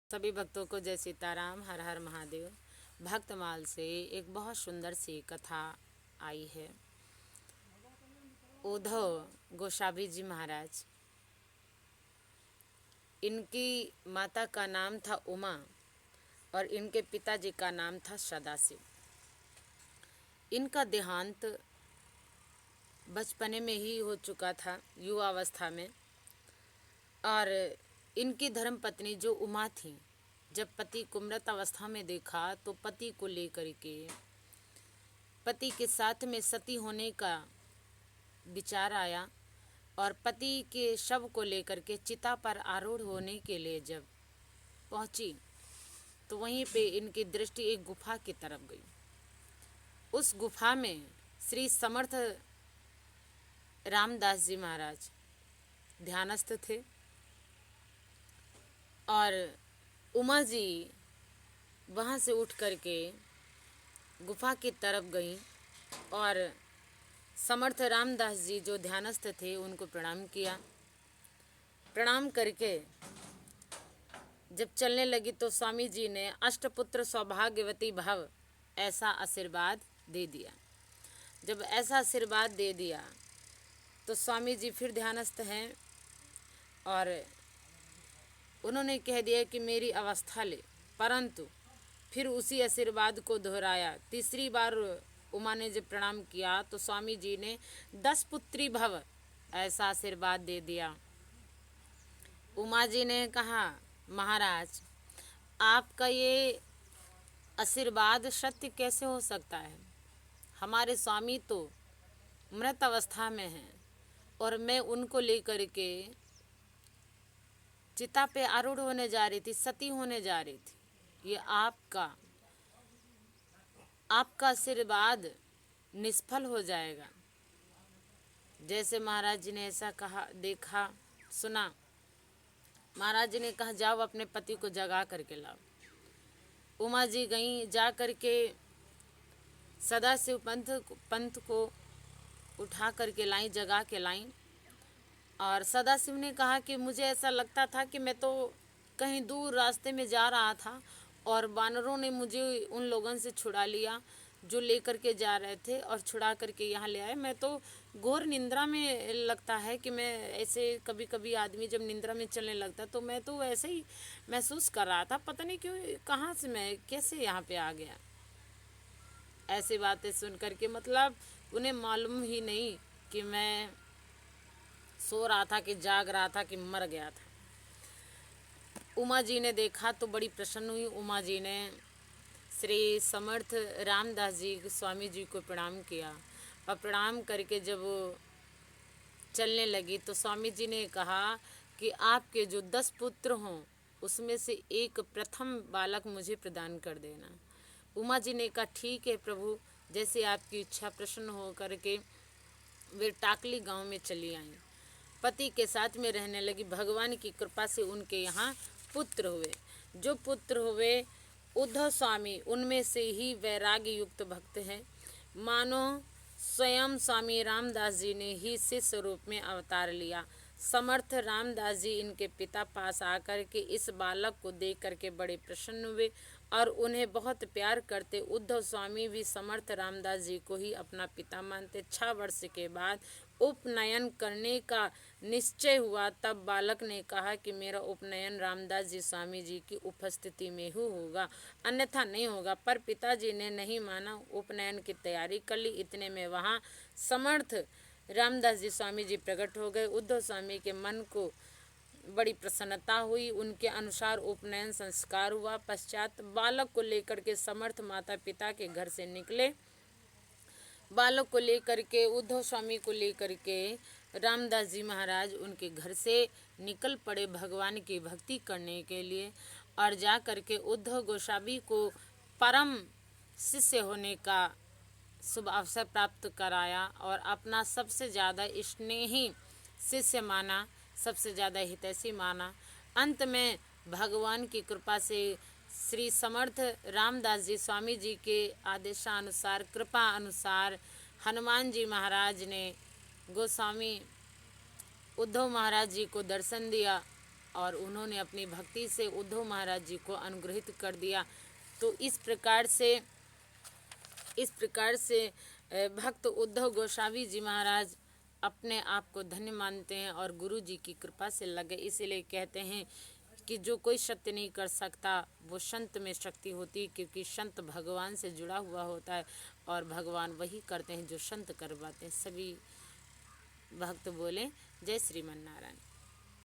सभी भक्तों को जय सीताराम, हर हर महादेव। भक्तमाल से एक बहुत सुंदर सी कथा आई है। उद्धव गोसावी जी महाराज, इनकी माता का नाम था उमा और इनके पिताजी का नाम था सदाशिव। इनका देहांत बचपने में ही हो चुका था, युवावस्था में। और इनकी धर्मपत्नी जो उमा थी, जब पति को मृत अवस्था में देखा तो पति को लेकर के पति के साथ में सती होने का विचार आया और पति के शव को लेकर के चिता पर आरूढ़ होने के लिए जब पहुंची तो वहीं पे इनकी दृष्टि एक गुफा की तरफ गई। उस गुफा में श्री समर्थ रामदास जी महाराज ध्यानस्थ थे और उमा जी वहाँ से उठ करके गुफा की तरफ गई और समर्थ रामदास जी जो ध्यानस्थ थे उनको प्रणाम किया। प्रणाम करके जब चलने लगी तो स्वामी जी ने अष्टपुत्र सौभाग्यवती भव ऐसा आशीर्वाद दे दिया। जब ऐसा आशीर्वाद दे दिया तो स्वामी जी फिर ध्यानस्थ हैं और उन्होंने कह दिया कि मेरी अवस्था ले, परंतु फिर उसी आशीर्वाद को दोहराया। तीसरी बार उमा ने जब प्रणाम किया तो स्वामी जी ने 10 पुत्री भव ऐसा आशीर्वाद दे दिया। उमा जी ने कहा, महाराज आपका ये आशीर्वाद सत्य कैसे हो सकता है? हमारे स्वामी तो मृत अवस्था में हैं और मैं उनको लेकर के चिता पे आरूढ़ होने जा रही थी, सती होने जा रही थी। ये आपका आशीर्वाद निष्फल हो जाएगा। जैसे महाराज जी ने ऐसा कहा, देखा, सुना, महाराज जी ने कहा जाओ अपने पति को जगा करके लाओ। उमा जी गई, जा करके सदाशिव पंथ को उठा करके लाई, जगा के लाई। और सदाशिव ने कहा कि मुझे ऐसा लगता था कि मैं तो कहीं दूर रास्ते में जा रहा था और वानरों ने मुझे उन लोगों से छुड़ा लिया जो लेकर के जा रहे थे और छुड़ा करके यहाँ ले आए। मैं तो घोर निंद्रा में लगता है कि मैं ऐसे, कभी कभी आदमी जब निंद्रा में चलने लगता तो मैं तो ऐसे ही महसूस कर रहा था, पता नहीं क्यों, कहाँ से मैं कैसे यहाँ पे आ गया। ऐसी बातें सुन करके मतलब उन्हें मालूम ही नहीं कि मैं सो रहा था कि जाग रहा था कि मर गया था। उमा जी ने देखा तो बड़ी प्रसन्न हुई। उमा जी ने श्री समर्थ रामदास जी स्वामी जी को प्रणाम किया और प्रणाम करके जब वो चलने लगी तो स्वामी जी ने कहा कि आपके जो 10 पुत्र हों उसमें से एक प्रथम बालक मुझे प्रदान कर देना। उमा जी ने कहा ठीक है प्रभु, जैसे आपकी इच्छा। प्रसन्न हो करके वे टाकली गांव में चली आई, पति के साथ में रहने लगी। भगवान की कृपा से उनके यहाँ पुत्र हुए। जो पुत्र हुए उद्धव स्वामी उनमें से ही वैराग्य युक्त भक्त हैं। मानो स्वयं स्वामी रामदास जी ने ही शिष्य रूप में अवतार लिया। समर्थ रामदास जी इनके पिता पास आकर के इस बालक को देख करके बड़े प्रसन्न हुए और उन्हें बहुत प्यार करते। उद्धव स्वामी भी समर्थ रामदास जी को ही अपना पिता मानते। 6 वर्ष के बाद उपनयन करने का निश्चय हुआ। तब बालक ने कहा कि मेरा उपनयन रामदास जी स्वामी जी की उपस्थिति में ही होगा, अन्यथा नहीं होगा। पर पिताजी ने नहीं माना, उपनयन की तैयारी कर ली। इतने में वहाँ समर्थ रामदास जी स्वामी जी प्रकट हो गए। उद्धव स्वामी के मन को बड़ी प्रसन्नता हुई। उनके अनुसार उपनयन संस्कार हुआ। पश्चात बालक को लेकर के समर्थ माता पिता के घर से निकले। बालक को लेकर के, उद्धव स्वामी को लेकर के रामदास जी महाराज उनके घर से निकल पड़े भगवान की भक्ति करने के लिए और जा करके उद्धव गोसावी को परम शिष्य होने का शुभ अवसर प्राप्त कराया और अपना सबसे ज़्यादा स्नेही शिष्य माना, सबसे ज़्यादा हितैषी माना। अंत में भगवान की कृपा से श्री समर्थ रामदास जी स्वामी जी के आदेशानुसार, कृपा अनुसार हनुमान जी महाराज ने गोस्वामी उद्धव महाराज जी को दर्शन दिया और उन्होंने अपनी भक्ति से उद्धव महाराज जी को अनुग्रहित कर दिया। तो इस प्रकार से भक्त उद्धव गोस्वामी जी महाराज अपने आप को धन्य मानते हैं और गुरु जी की कृपा से लगे। इसीलिए कहते हैं कि जो कोई सत्य नहीं कर सकता वो संत में शक्ति होती है, क्योंकि संत भगवान से जुड़ा हुआ होता है और भगवान वही करते हैं जो संत करवाते हैं। सभी भक्त बोले जय श्रीमन नारायण।